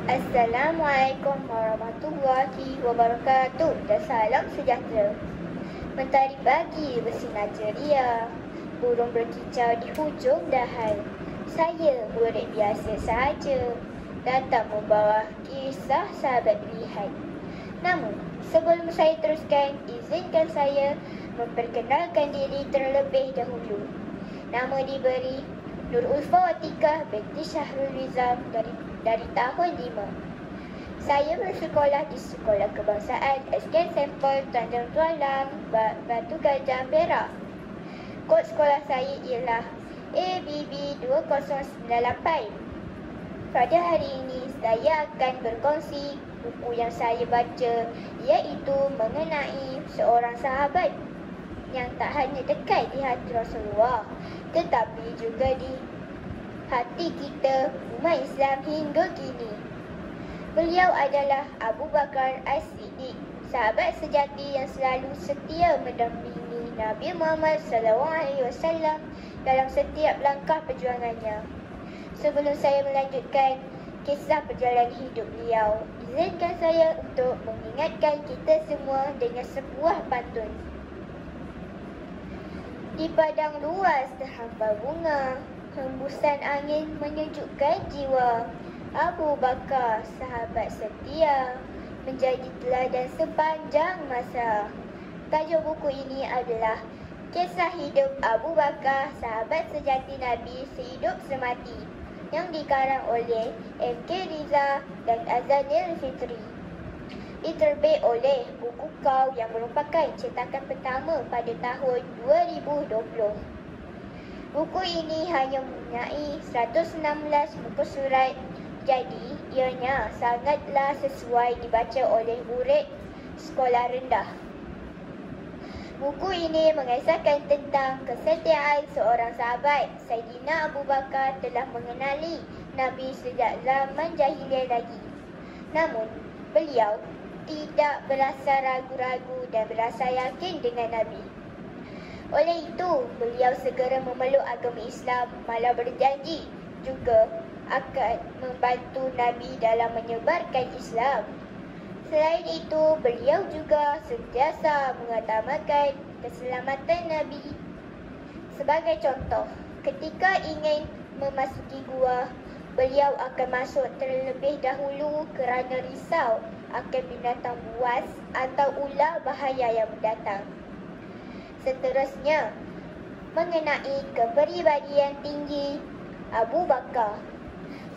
Assalamualaikum warahmatullahi wabarakatuh dan salam sejahtera. Mentari pagi bersinar ceria, burung berkicau di hujung dahan. Saya murid biasa sahaja, datang membawa kisah sahabat pilihan. Namun, sebelum saya teruskan, izinkan saya memperkenalkan diri terlebih dahulu. Nama diberi Nur Ulfa Watikah binti Syahrul Rizam dari tahun 5. Saya bersekolah di Sekolah Kebangsaan SK Sampel Tanjung Tualang, Batu Gajah, Perak. Kod sekolah saya ialah ABB2098. Pada hari ini saya akan berkongsi buku yang saya baca, iaitu mengenai seorang sahabat yang tak hanya dekat di hati Rasulullah, tetapi juga di hati kita umat Islam hingga kini. Beliau adalah Abu Bakar As-Siddiq, sahabat sejati yang selalu setia mendampingi Nabi Muhammad SAW dalam setiap langkah perjuangannya. Sebelum saya melanjutkan kisah perjalanan hidup beliau, izinkan saya untuk mengingatkan kita semua dengan sebuah pantun. Di padang luas terhampar bunga, hembusan angin menyejukkan jiwa. Abu Bakar, sahabat setia, menjadi teladan sepanjang masa. Tajuk buku ini adalah Kisah Hidup Abu Bakar, Sahabat Sejati Nabi Sehidup Semati, yang dikarang oleh M.K. Riza dan Azanil Fitri. Diterbit oleh Buku Kau yang merupakan cetakan pertama pada tahun 2020. Buku ini hanya mempunyai 116 muka surat, jadi ianya sangatlah sesuai dibaca oleh murid sekolah rendah. Buku ini mengisahkan tentang kesetiaan seorang sahabat. Saidina Abu Bakar telah mengenali Nabi sejak zaman jahiliah lagi. Namun, beliau tidak berasa ragu-ragu dan berasa yakin dengan Nabi. Oleh itu, beliau segera memeluk agama Islam, malah berjanji juga akan membantu Nabi dalam menyebarkan Islam. Selain itu, beliau juga sentiasa mengutamakan keselamatan Nabi. Sebagai contoh, ketika ingin memasuki gua, beliau akan masuk terlebih dahulu kerana risau akan binatang buas atau ular bahaya yang datang. Seterusnya, mengenai kepribadian tinggi Abu Bakar.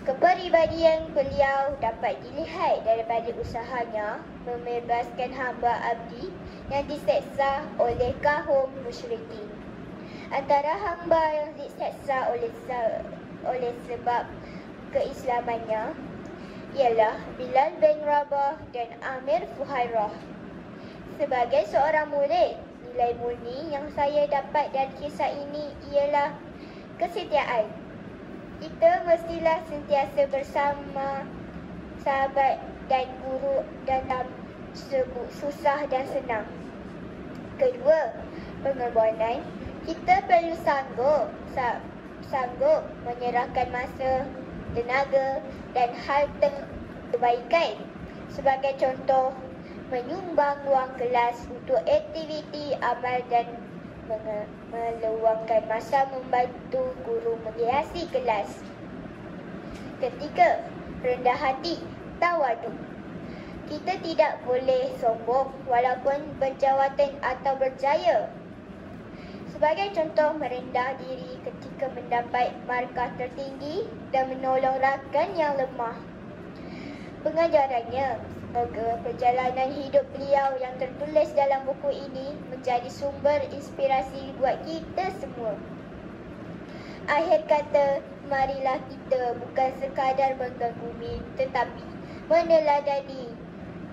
Kepribadian beliau dapat dilihat daripada usahanya membebaskan hamba abdi yang diseksa oleh kaum musyrikin. Antara hamba yang diseksa oleh sebab keislamannya ialah Bilal bin Rabah dan Amir Fuhairah. Sebagai seorang murid, nilai murni yang saya dapat dari kisah ini ialah kesetiaan. Kita mestilah sentiasa bersama sahabat dan guru dalam susah dan senang. Kedua, pengorbanan. Kita perlu sanggup menyerahkan masa, tenaga dan harta kebaikan. Sebagai contoh, menyumbang wang kelas untuk aktiviti amal dan meluangkan masa membantu guru menghiasi kelas. Ketiga, rendah hati, tawadu. Kita tidak boleh sombong walaupun berjawatan atau berjaya. Sebagai contoh, merendah diri ketika mendapat markah tertinggi dan menolong rakan yang lemah. Pengajarannya, semoga perjalanan hidup beliau yang tertulis dalam buku ini menjadi sumber inspirasi buat kita semua. Akhir kata, marilah kita bukan sekadar mengagumi tetapi meneladani.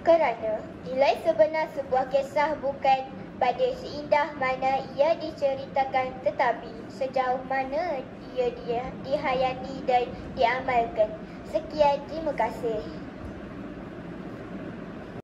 Kerana nilai sebenar sebuah kisah bukan pada seindah mana ia diceritakan, tetapi sejauh mana ia dihayati dan diamalkan. Sekian, terima kasih.